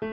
Hey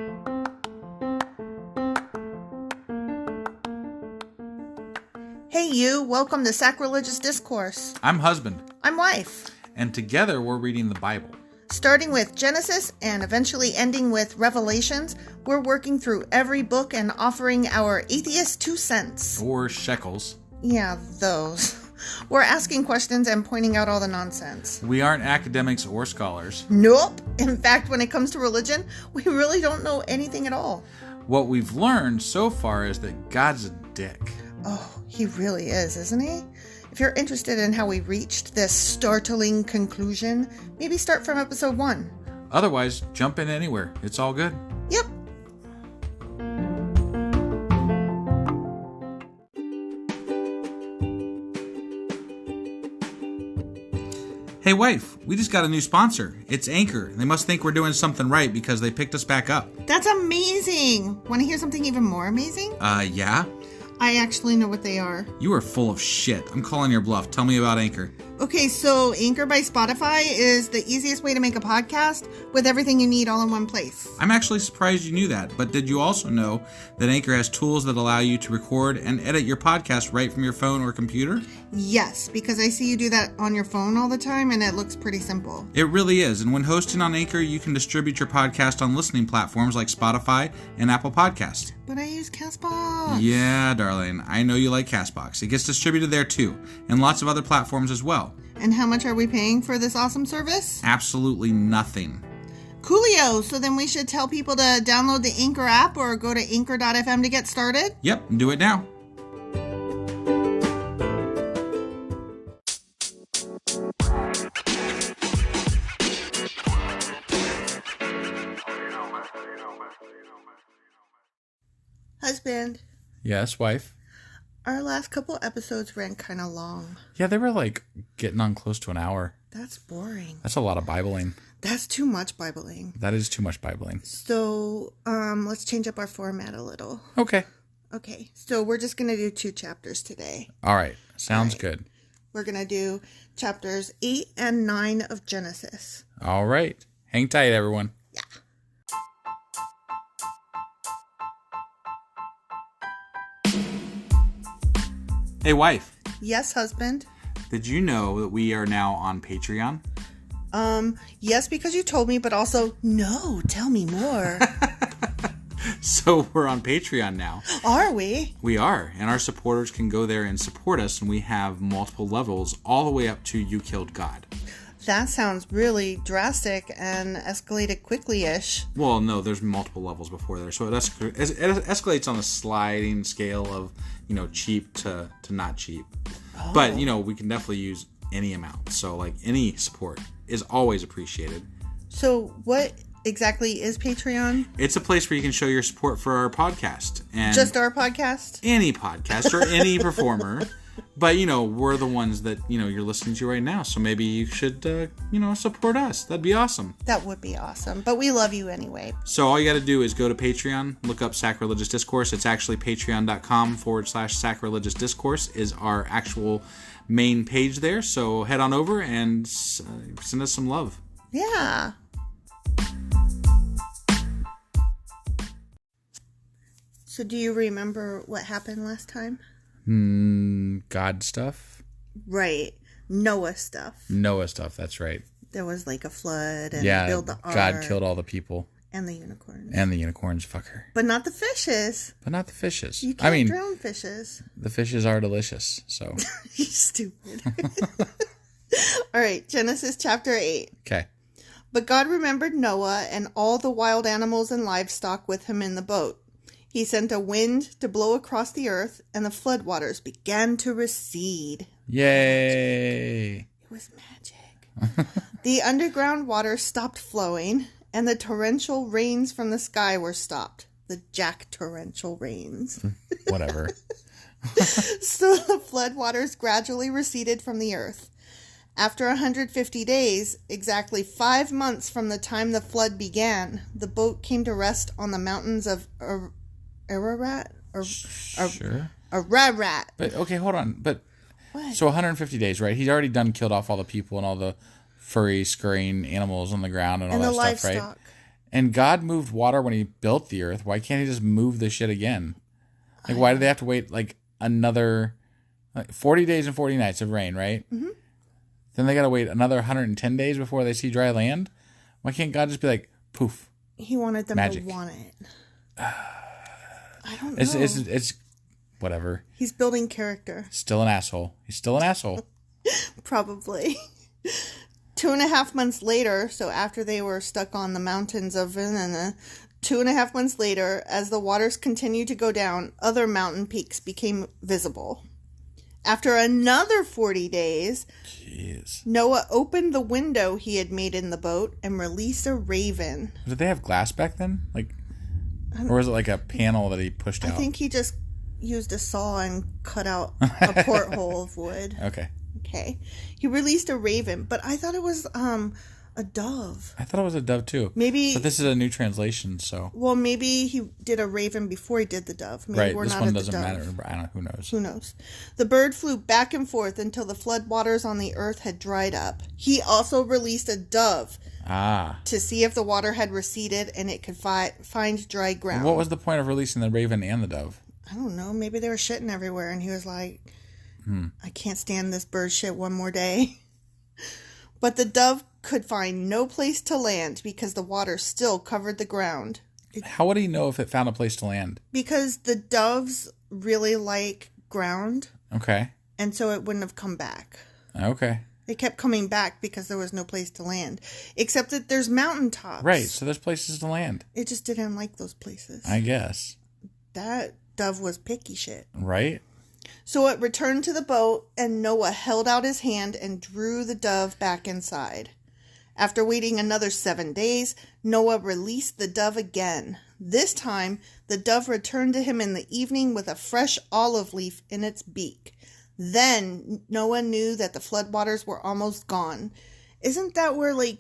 you, welcome to Sacrilegious Discourse. I'm husband. I'm wife. And together we're reading the Bible. Starting with Genesis and eventually ending with Revelations, we're working through every book and offering our atheist 2 cents. Or shekels. Yeah, those. We're asking questions and pointing out all the nonsense. We aren't academics or scholars. Nope. In fact, when it comes to religion, we really don't know anything at all. What we've learned so far is that God's a dick. Oh, he really is, isn't he? If you're interested in how we reached this startling conclusion, maybe start from episode 1. Otherwise, jump in anywhere. It's all good. Yep. Hey wife, we just got a new sponsor. It's Anchor. They must think we're doing something right because they picked us back up. That's amazing. Want to hear something even more amazing? Yeah? I actually know what they are. You are full of shit. I'm calling your bluff. Tell me about Anchor. Okay, so Anchor by Spotify is the easiest way to make a podcast with everything you need all in one place. I'm actually surprised you knew that, but did you also know that Anchor has tools that allow you to record and edit your podcast right from your phone or computer? Yes, because I see you do that on your phone all the time and it looks pretty simple. It really is, and when hosting on Anchor, you can distribute your podcast on listening platforms like Spotify and Apple Podcasts. But I use CastBox. Yeah, darling, I know you like CastBox. It gets distributed there too, and lots of other platforms as well. And how much are we paying for this awesome service? Absolutely nothing. Coolio! So then we should tell people to download the Anchor app or go to anchor.fm to get started? Yep, do it now. Husband. Yes, wife. Our last couple episodes ran kind of long. Yeah, they were like getting on close to an hour. That's boring. That's a lot of Bibling. That's too much Bibling. That is too much Bibling. So, let's change up our format a little. Okay. Okay, so we're just going to do 2 chapters today. All right. Sounds good. We're going to do chapters 8 and 9 of Genesis. All right. Hang tight, everyone. Yeah. Hey, wife. Yes, husband. Did you know that we are now on Patreon? Yes, because you told me, but also, no, tell me more. So we're on Patreon now. Are we? We are, and our supporters can go there and support us, and we have multiple levels all the way up to You Killed God. That sounds really drastic and escalated quickly-ish. Well, no, there's multiple levels before there, so it escalates on a sliding scale of, cheap to not cheap. Oh. But, we can definitely use any amount, so, like, any support is always appreciated. So what exactly is Patreon? It's a place where you can show your support for our podcast. And just our podcast? Any podcast or any performer. But, we're the ones that, you're listening to right now. So maybe you should, support us. That'd be awesome. That would be awesome. But we love you anyway. So all you got to do is go to Patreon, look up Sacrilegious Discourse. It's actually patreon.com/sacrilegious discourse is our actual main page there. So head on over and send us some love. Yeah. So do you remember what happened last time? God stuff? Right. Noah stuff. Noah stuff, that's right. There was like a flood and built the ark. God killed all the people. And the unicorns. And the unicorns, fuck her. But not the fishes. You can't drown fishes. The fishes are delicious, so. You stupid. All right, Genesis chapter 8. Okay. But God remembered Noah and all the wild animals and livestock with him in the boat. He sent a wind to blow across the earth, and the floodwaters began to recede. Yay! It was magic. The underground water stopped flowing, and the torrential rains from the sky were stopped. The Jack torrential rains. Whatever. So the floodwaters gradually receded from the earth. After 150 days, exactly 5 months from the time the flood began, the boat came to rest on the mountains of Ararat? Sure. Ararat. But, okay, hold on. But What? So 150 days, right? He's already killed off all the people and all the furry, scurrying animals on the ground and all that stuff, right? And God moved water when he built the earth. Why can't he just move the shit again? Like, why do they have to wait, like, another 40 days and 40 nights of rain, right? Mm-hmm. Then they got to wait another 110 days before they see dry land? Why can't God just be like, poof? He wanted them magic. to want it. I don't know. It's whatever. He's building character. Still an asshole. He's still an asshole. Probably. 2.5 months later, so after they were stuck on the mountains of Vanana, 2.5 months later, as the waters continued to go down, other mountain peaks became visible. After another 40 days, Jeez. Noah opened the window he had made in the boat and released a raven. Did they have glass back then? Like, or was it like a panel that he pushed out? I think he just used a saw and cut out a porthole of wood. Okay. He released a raven, but I thought it was a dove. I thought it was a dove too. Maybe. But this is a new translation, so. Well, maybe he did a raven before he did the dove. Maybe right. We're this not one at doesn't the dove. matter. I don't know. Who knows? Who knows? The bird flew back and forth until the floodwaters on the earth had dried up. He also released a dove. To see if the water had receded and it could find dry ground. What was the point of releasing the raven and the dove? I don't know. Maybe they were shitting everywhere and he was like, I can't stand this bird shit one more day. But the dove could find no place to land because the water still covered the ground. How would he know if it found a place to land? Because the doves really like ground. Okay. And so it wouldn't have come back. Okay. It kept coming back because there was no place to land. Except that there's mountaintops. Right, so there's places to land. It just didn't like those places. I guess. That dove was picky shit. Right? So it returned to the boat, and Noah held out his hand and drew the dove back inside. After waiting another 7 days, Noah released the dove again. This time, the dove returned to him in the evening with a fresh olive leaf in its beak. Then Noah knew that the floodwaters were almost gone. Isn't that where, like,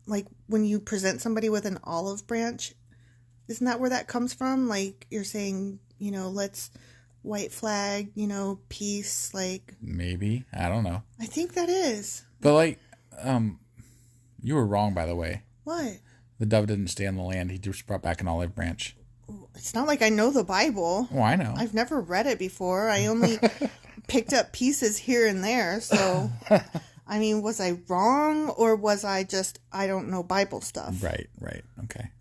like when you present somebody with an olive branch? Isn't that where that comes from? Like, you're saying, let's white flag, peace, like. Maybe. I don't know. I think that is. But, like, you were wrong, by the way. What? The dove didn't stay on the land. He just brought back an olive branch. It's not like I know the Bible. Oh, I know. I've never read it before. I only picked up pieces here and there. So, I mean, was I wrong or was I just, I don't know Bible stuff? Right.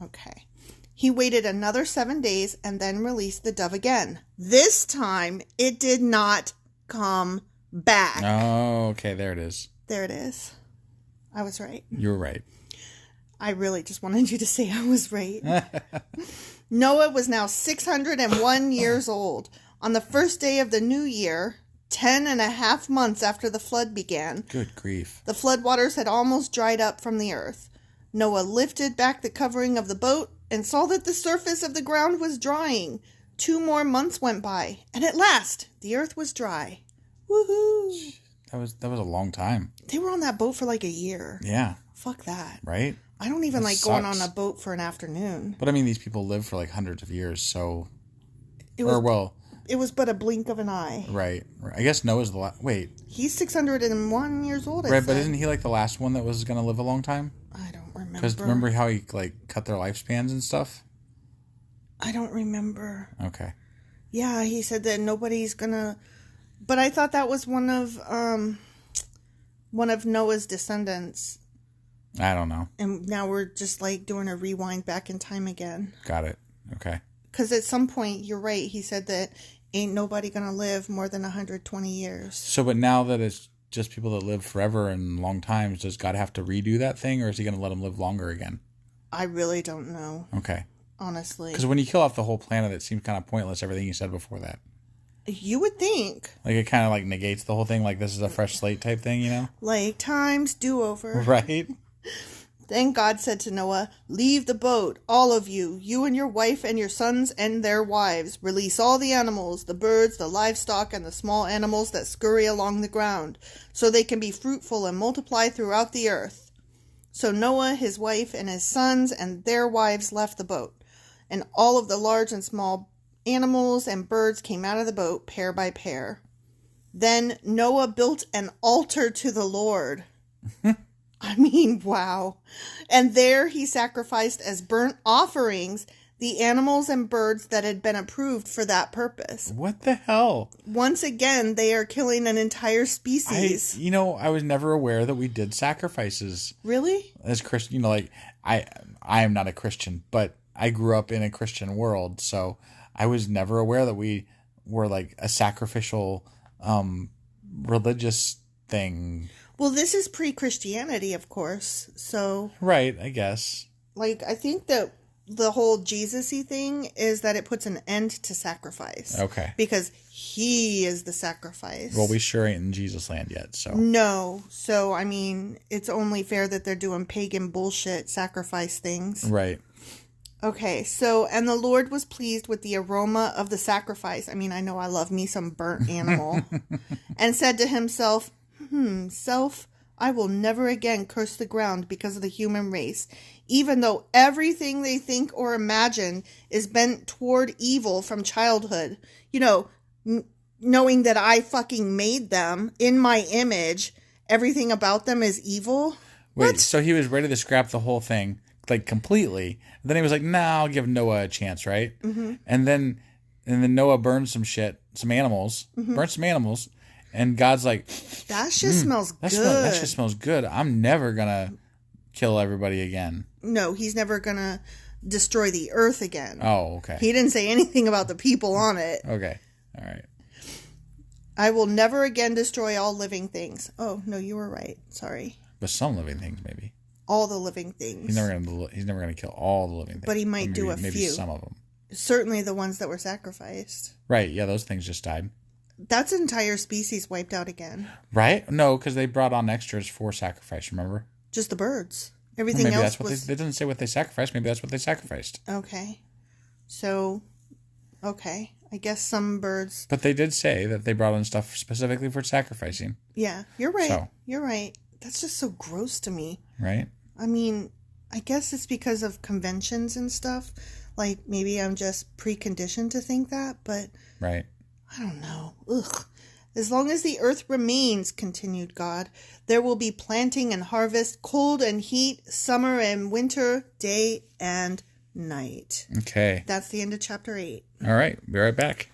Okay. He waited another 7 days and then released the dove again. This time, it did not come back. Oh, okay. There it is. There it is. I was right. You were right. I really just wanted you to say I was right. Noah was now 601 years old. On the first day of the new year, 10.5 months after the flood began, good grief, the floodwaters had almost dried up from the earth. Noah lifted back the covering of the boat and saw that the surface of the ground was drying. 2 more months went by, and at last, the earth was dry. Woohoo! That was a long time. They were on that boat for like a year. Yeah. Fuck that. Right? I don't even like going on a boat for an afternoon. But I mean, these people live for like hundreds of years, so. It was but a blink of an eye. Right. I guess Noah's the last. Wait. He's 601 years old. Right, but isn't he like the last one that was going to live a long time? I don't remember. Because remember how he like cut their lifespans and stuff? I don't remember. Okay. Yeah, he said that nobody's gonna. But I thought that was one of Noah's descendants. I don't know. And now we're just like doing a rewind back in time again. Got it. Okay. Because at some point, you're right. He said that ain't nobody gonna live more than 120 years. So, but now that it's just people that live forever and long times, does God have to redo that thing, or is he going to let them live longer again? I really don't know. Okay. Honestly. Because when you kill off the whole planet, it seems kind of pointless, everything you said before that. You would think. Like, it kind of like negates the whole thing, like this is a fresh slate type thing, you know? Like, times do-over. Right. Then God said to Noah, "Leave the boat, all of you, you and your wife and your sons and their wives. Release all the animals, the birds, the livestock, and the small animals that scurry along the ground, so they can be fruitful and multiply throughout the earth." So Noah, his wife, and his sons and their wives left the boat, and all of the large and small animals and birds came out of the boat, pair by pair. Then Noah built an altar to the Lord. I mean, wow. And there he sacrificed as burnt offerings the animals and birds that had been approved for that purpose. What the hell? Once again, they are killing an entire species. I was never aware that we did sacrifices. Really? As Christian, like, I am not a Christian, but I grew up in a Christian world, so I was never aware that we were like a sacrificial religious thing. Well, this is pre-Christianity, of course, so... Right, I guess. Like, I think that the whole Jesus-y thing is that it puts an end to sacrifice. Okay. Because he is the sacrifice. Well, we sure ain't in Jesus land yet, so. No. So, I mean, it's only fair that they're doing pagan bullshit sacrifice things. Right. Okay, so, and the Lord was pleased with the aroma of the sacrifice. I mean, I know I love me some burnt animal. And said to himself, self, I will never again curse the ground because of the human race, even though everything they think or imagine is bent toward evil from childhood. You know, knowing that I fucking made them in my image, everything about them is evil. Wait, What? so he was ready to scrap the whole thing, like, completely. Then he was like, nah, I'll give Noah a chance, right? Mm-hmm. And then Noah burned some shit, some animals, burnt some animals, and God's like, that shit smells good. That shit smells good. I'm never gonna kill everybody again. No, he's never gonna destroy the earth again. Oh, okay. He didn't say anything about the people on it. Okay. All right. I will never again destroy all living things. Oh, no, you were right. Sorry. But some living things, maybe. All the living things. He's never gonna kill all the living things. But he might do a maybe few. Some of them. Certainly the ones that were sacrificed. Right. Yeah, those things just died. That's an entire species wiped out again. Right? No, because they brought on extras for sacrifice, remember? Just the birds. Everything maybe else that's what was... they didn't say what they sacrificed. Maybe that's what they sacrificed. Okay. So, okay. I guess some birds... But they did say that they brought in stuff specifically for sacrificing. Yeah, you're right. So. You're right. That's just so gross to me. Right? I mean, I guess it's because of conventions and stuff. Like, maybe I'm just preconditioned to think that, but... Right. I don't know. Ugh. As long as the earth remains, continued God, there will be planting and harvest, cold and heat, summer and winter, day and night. Okay. That's the end of chapter 8. All right. Be right back.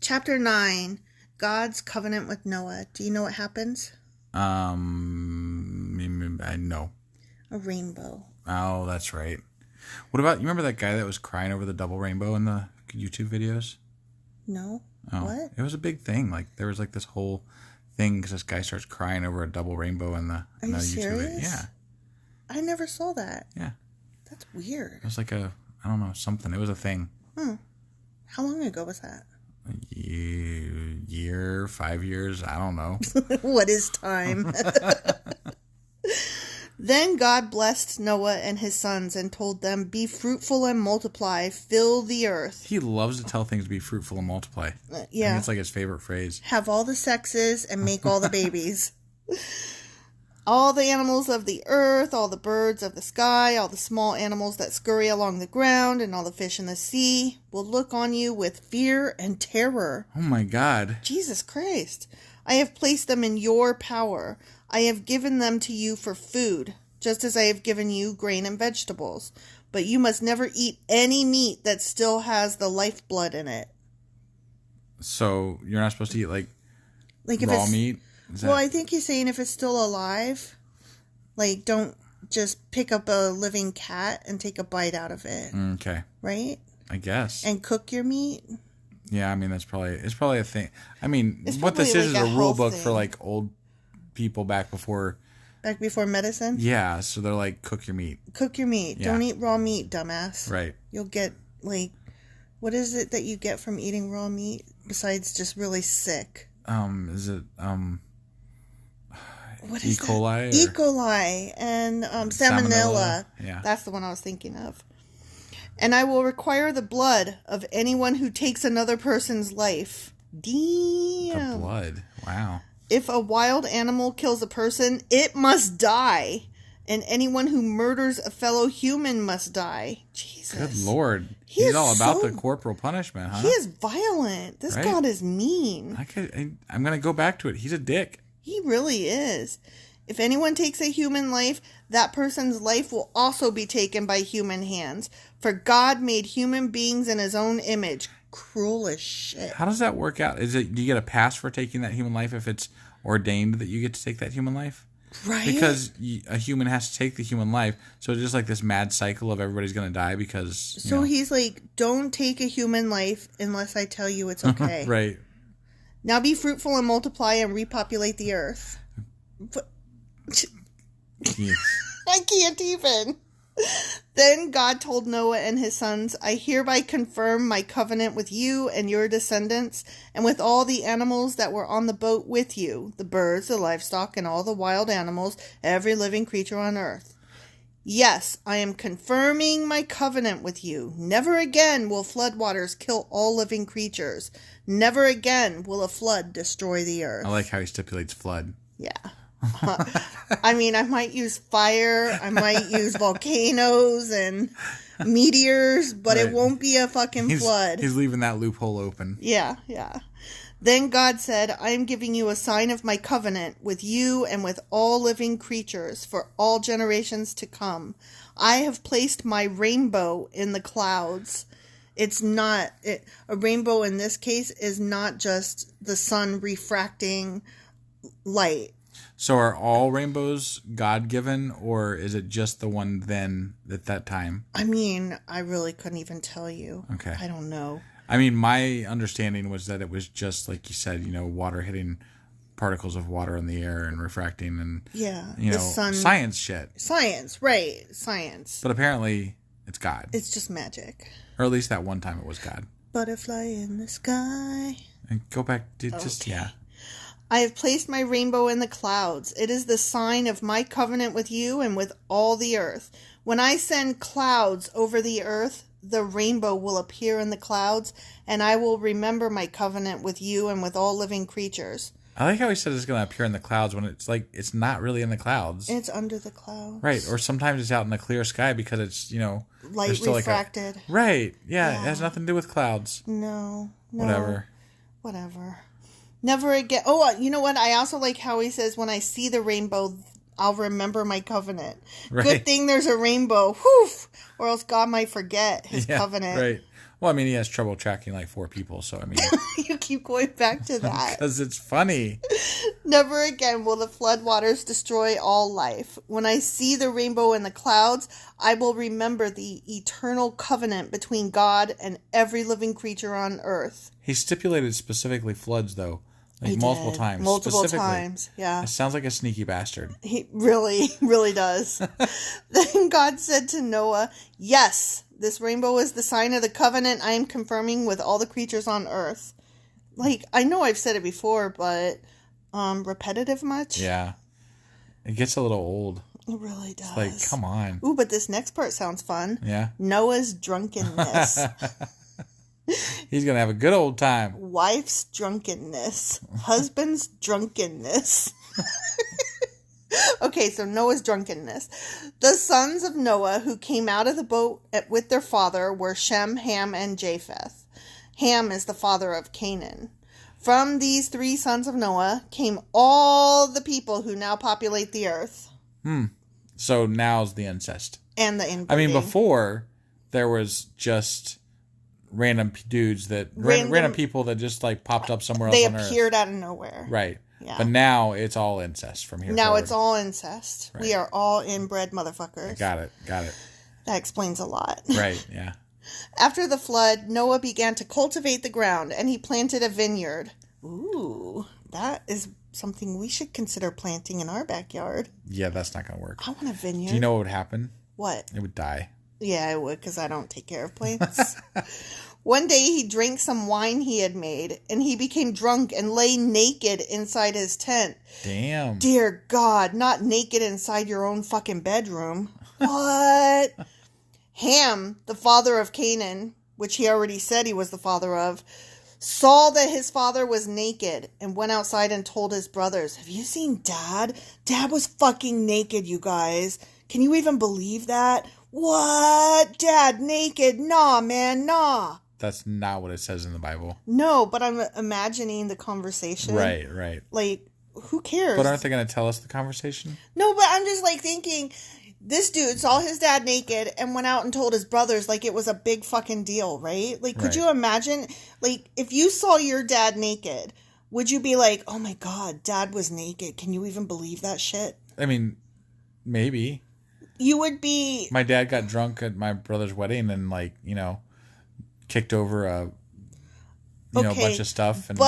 Chapter 9. God's covenant with Noah. Do you know what happens? I know. A rainbow. Oh, that's right. What about, you remember that guy that was crying over the double rainbow in the YouTube videos? No. Oh, What? it was a big thing. Like, there was like this whole thing because this guy starts crying over a double rainbow in the Are you YouTube serious? video. Yeah. I never saw that. Yeah. That's weird. It was like I don't know, something. It was a thing. How long ago was that? Year, 5 years, I don't know. What is time? Then God blessed Noah and his sons and told them, be fruitful and multiply, fill the earth. He loves to tell things to be fruitful and multiply. Yeah. I think it's like his favorite phrase. Have all the sexes and make all the babies. All the animals of the earth, all the birds of the sky, all the small animals that scurry along the ground, and all the fish in the sea will look on you with fear and terror. Oh my God. Jesus Christ. I have placed them in your power. I have given them to you for food, just as I have given you grain and vegetables. But you must never eat any meat that still has the lifeblood in it. So you're not supposed to eat like If raw it's, meat? Well, I think he's saying if it's still alive, like, don't just pick up a living cat and take a bite out of it. Okay. Right? I guess. And cook your meat. Yeah, I mean, it's probably a thing. I mean, It's what this probably is like a a rule health book thing. for like old people back before. Back before medicine? Yeah, so they're like, cook your meat. Cook your meat. Yeah. Don't eat raw meat, dumbass. Right. You'll get, like, what is it that you get from eating raw meat besides just really sick? Is it, What E. is coli? that? E. coli and salmonella. Yeah. That's the one I was thinking of. And I will require the blood of anyone who takes another person's life. Damn. The blood. Wow. If a wild animal kills a person, it must die. and anyone who murders a fellow human must die. Jesus. Good Lord. He's all about the corporal punishment, huh? He is violent. This God is mean. I'm going to go back to it. He's a dick. He really is. If anyone takes a human life, that person's life will also be taken by human hands. For God made human beings in his own image. Cruel as shit. How does that work out? Do you get a pass for taking that human life if it's ordained that you get to take that human life? Right. Because a human has to take the human life. So it's just like this mad cycle of everybody's going to die because... So he's like, don't take a human life unless I tell you it's okay. Right. Now be fruitful and multiply and repopulate the earth. Yes. I can't even. Then God told Noah and his sons, I hereby confirm my covenant with you and your descendants, and with all the animals that were on the boat with you, the birds, the livestock, and all the wild animals, every living creature on earth. Yes, I am confirming my covenant with you. Never again will floodwaters kill all living creatures. Never again will a flood destroy the earth. I like how he stipulates flood. Yeah. I mean, I might use fire, I might use volcanoes and meteors, but it won't be a fucking flood. He's leaving that loophole open. Yeah. Then God said, I am giving you a sign of my covenant with you and with all living creatures for all generations to come. I have placed my rainbow in the clouds. It's not, a rainbow in this case is not just the sun refracting light. So are all rainbows God-given, or is it just the one then at that time? I mean, I really couldn't even tell you. Okay. I don't know. I mean, my understanding was that it was just, like you said, water hitting particles of water in the air and refracting and, the sun, science shit. Science, right. Science. But apparently it's God. It's just magic. Or at least that one time it was God. Butterfly in the sky. And go back to just, I have placed my rainbow in the clouds. It is the sign of my covenant with you and with all the earth. When I send clouds over the earth, the rainbow will appear in the clouds, and I will remember my covenant with you and with all living creatures. I like how he said it's going to appear in the clouds when it's like it's not really in the clouds. It's under the clouds. Right. Or sometimes it's out in the clear sky because it's, light refracted. Right. Yeah. It has nothing to do with clouds. No. Whatever. Never again. Oh, you know what? I also like how he says, when I see the rainbow, I'll remember my covenant. Right. Good thing there's a rainbow. Whew! Or else God might forget his covenant. Right. Well, I mean, he has trouble tracking like 4 people, so I mean... You keep going back to that. Because it's funny. Never again will the floodwaters destroy all life. When I see the rainbow in the clouds, I will remember the eternal covenant between God and every living creature on earth. He stipulated specifically floods, though. Like multiple times. Multiple times, yeah. It sounds like a sneaky bastard. He really does. Then God said to Noah, yes, this rainbow is the sign of the covenant I am confirming with all the creatures on earth. Like, I know I've said it before, but repetitive much? Yeah. It gets a little old. It really does. It's like, come on. Ooh, but this next part sounds fun. Yeah. Noah's drunkenness. He's going to have a good old time. Wife's drunkenness. Husband's drunkenness. Okay, so Noah's drunkenness. The sons of Noah who came out of the boat with their father were Shem, Ham, and Japheth. Ham is the father of Canaan. From these 3 sons of Noah came all the people who now populate the earth. So now's the incest. And the inbreeding. I mean, before, there was just random dudes that... Random people that just, like, popped up somewhere else on Earth. They appeared out of nowhere. Right. Yeah. But now it's all incest from here Now forward. it's all incest. Right. We are all inbred motherfuckers. Got it. That explains a lot. Right, yeah. After the flood, Noah began to cultivate the ground, and he planted a vineyard. Ooh, that is something we should consider planting in our backyard. Yeah, that's not going to work. I want a vineyard. Do you know what would happen? What? It would die. Yeah, it would, because I don't take care of plants. One day he drank some wine he had made, and he became drunk and lay naked inside his tent. Damn. Dear God, not naked inside your own fucking bedroom. What? Ham, the father of Canaan, which he already said he was the father of, saw that his father was naked and went outside and told his brothers, have you seen Dad? Dad was fucking naked, you guys. Can you even believe that? What? Dad naked? Nah, man, nah. That's not what it says in the Bible. No, but I'm imagining the conversation. Right. Like, who cares? But aren't they going to tell us the conversation? No, but I'm just like thinking, this dude saw his dad naked and went out and told his brothers like it was a big fucking deal, right? Like, could you imagine, like, if you saw your dad naked, would you be like, oh my God, dad was naked? Can you even believe that shit? I mean, maybe. You would be... My dad got drunk at my brother's wedding and, like, kicked over a bunch of stuff and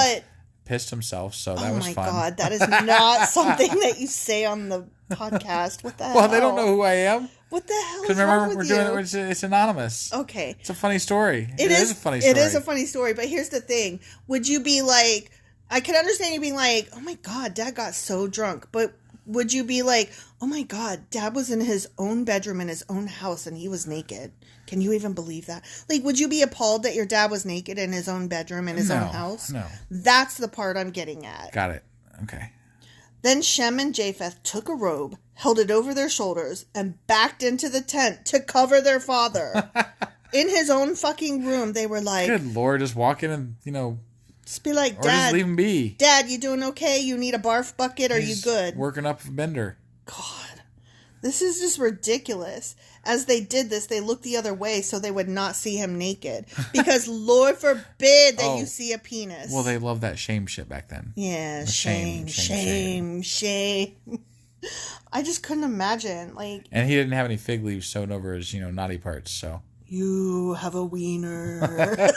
pissed himself, so that was fun. Oh my God, that is not something that you say on the podcast. What the hell? Well, they don't know who I am. What the hell is wrong with you? Because remember, we're doing it, it's anonymous. Okay. It's a funny story. It is a funny story. It is a funny story, but here's the thing. Would you be like, I could understand you being like, oh my God, dad got so drunk, but would you be like, oh my God, dad was in his own bedroom in his own house and he was naked? Can you even believe that? Like, would you be appalled that your dad was naked in his own bedroom in his own house? No. That's the part I'm getting at. Got it. Okay. Then Shem and Japheth took a robe, held it over their shoulders, and backed into the tent to cover their father. In his own fucking room, they were like... Good Lord, just walk in and, just be like, or Dad... just leave him be. Dad, you doing okay? You need a barf bucket? Are you good? Working up a bender. God. This is just ridiculous. As they did this, they looked the other way so they would not see him naked. Because Lord forbid that you see a penis. Well, they loved that shame shit back then. Yeah, shame. I just couldn't imagine. And he didn't have any fig leaves sewn over his, naughty parts, so. You have a wiener.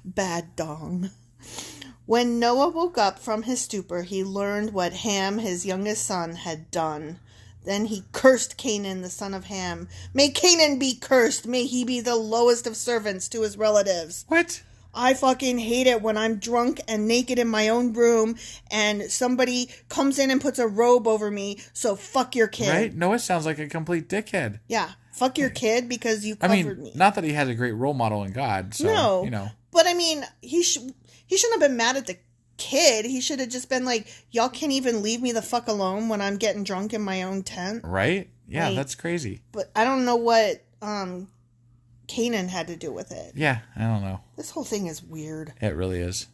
Bad dong. When Noah woke up from his stupor, he learned what Ham, his youngest son, had done. Then he cursed Canaan, the son of Ham. May Canaan be cursed. May he be the lowest of servants to his relatives. What? I fucking hate it when I'm drunk and naked in my own room and somebody comes in and puts a robe over me, so fuck your kid. Right? Noah sounds like a complete dickhead. Yeah. Fuck your kid because you covered me. Not that he has a great role model in God, so, No. But I mean, he shouldn't have been mad at the kid. He should have just been like, y'all can't even leave me the fuck alone when I'm getting drunk in my own tent. Right? Yeah, that's crazy. But I don't know what Canaan had to do with it. Yeah, I don't know. This whole thing is weird. It really is.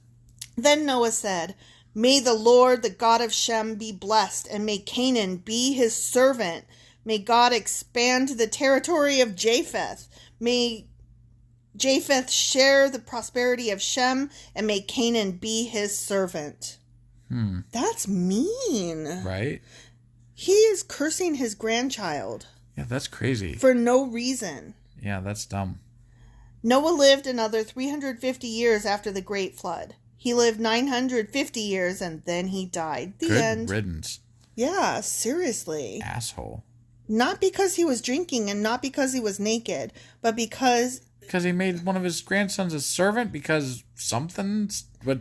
Then Noah said, may the Lord, the God of Shem, be blessed, and may Canaan be his servant. May God expand the territory of Japheth. May Japheth share the prosperity of Shem, and may Canaan be his servant. That's mean. Right? He is cursing his grandchild. Yeah, that's crazy. For no reason. Yeah, that's dumb. Noah lived another 350 years after the great flood. He lived 950 years and then he died. The end. Good riddance. Yeah, seriously. Asshole. Not because he was drinking and not because he was naked, but because he made one of his grandsons a servant because something. But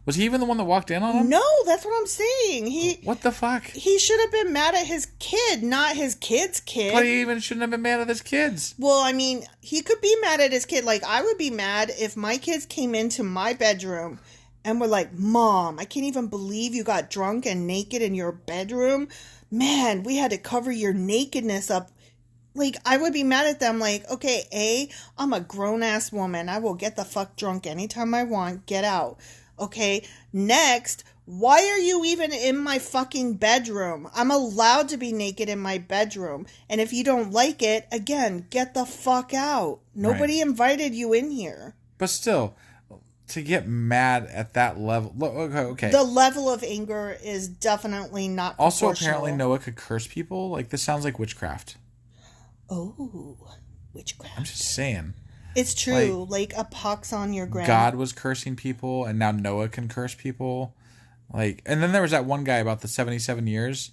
was he even the one that walked in on him? No, that's what I'm saying. What the fuck? He should have been mad at his kid, not his kid's kid. But he even shouldn't have been mad at his kids. Well, I mean, he could be mad at his kid. Like, I would be mad if my kids came into my bedroom and were like, Mom, I can't even believe you got drunk and naked in your bedroom. Man, we had to cover your nakedness up. Like, I would be mad at them like, okay, I'm a grown-ass woman. I will get the fuck drunk anytime I want. Get out. Okay, next, why are you even in my fucking bedroom? I'm allowed to be naked in my bedroom. And if you don't like it, again, get the fuck out. Nobody invited you in here. But still, to get mad at that level. Okay. The level of anger is definitely not also, proportional. apparently, Noah could curse people. Like, this sounds like witchcraft. Oh, witchcraft. I'm just saying. It's true. Like a pox on your ground. God was cursing people, and now Noah can curse people. Like, and then there was that one guy about the 77 years.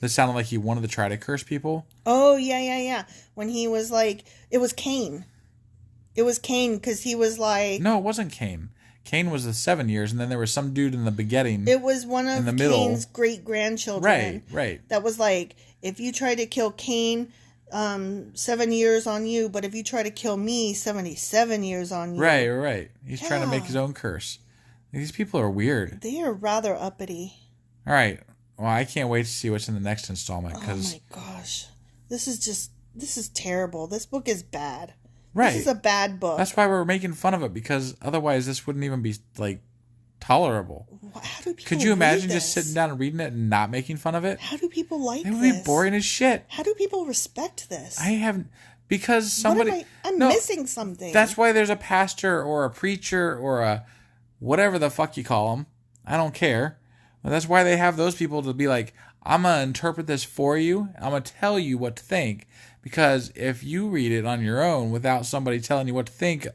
That sounded like he wanted to try to curse people. Oh, yeah. When he was like, it was Cain. It was Cain because he was like... No, it wasn't Cain. Cain was the 7 years, and then there was some dude in the beginning. It was one of Cain's great-grandchildren. Right. That was like, if you try to kill Cain... 7 years on you, but if you try to kill me, 77 years on you. Right. He's trying to make his own curse. These people are weird. They are rather uppity. All right. Well, I can't wait to see what's in the next installment. Oh Cause, my gosh. This is terrible. This book is bad. right. This is a bad book. That's why we're making fun of it, because otherwise this wouldn't even be, like, tolerable. How do people Could you imagine read just this? sitting down and reading it and not making fun of it? How do people like It would this? be boring as shit. How do people respect this? I haven't, because somebody... I'm no, missing something. That's why there's a pastor or a preacher or a whatever the fuck you call them. I don't care. But that's why they have those people to be like, I'm going to interpret this for you. I'm going to tell you what to think. Because if you read it on your own without somebody telling you what to think,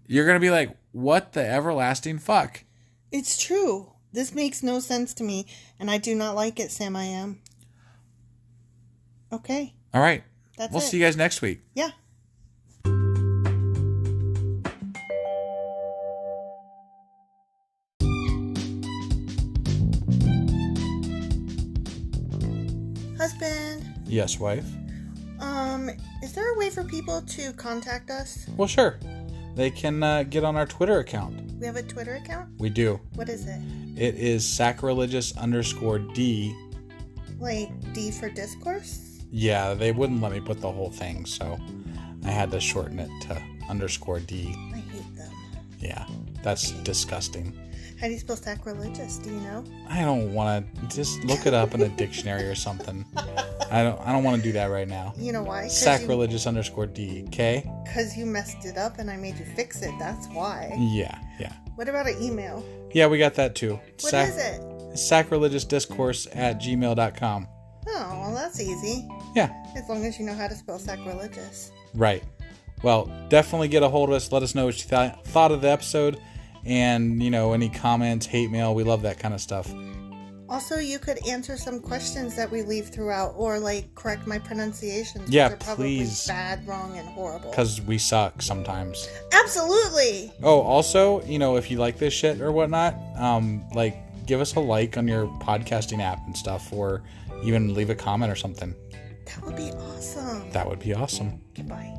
you're going to be like, what the everlasting fuck? It's true. This makes no sense to me, and I do not like it, Sam. I am. Okay. All right. That's we'll it. see you guys next week. Yeah. Husband, Yes, wife. is there a way for people to contact us? Well, sure. They can get on our Twitter account. We have a Twitter account? We do. What is it? It is sacrilegious_D. Like D for discourse? Yeah, they wouldn't let me put the whole thing, so I had to shorten it to _D. I hate them. Yeah, that's disgusting. How do you spell sacrilegious? Do you know? I don't want to. Just look it up in a dictionary or something. I don't want to do that right now. You know why? Sacrilegious_D. Okay? Because you messed it up and I made you fix it. That's why. Yeah. What about an email? Yeah, we got that too. What is it? sacrilegiousdiscourse@gmail.com. Oh, well, that's easy. Yeah, As long as you know how to spell sacrilegious. right. Well, definitely get a hold of us. Let us know what you thought of the episode. And, any comments, hate mail. We love that kind of stuff. Also, you could answer some questions that we leave throughout, or correct my pronunciations. Yeah, which are probably please. bad, wrong, and horrible. Because we suck sometimes. Absolutely. Oh, also, if you like this shit or whatnot, give us a like on your podcasting app and stuff, or even leave a comment or something. That would be awesome. That would be awesome. Goodbye.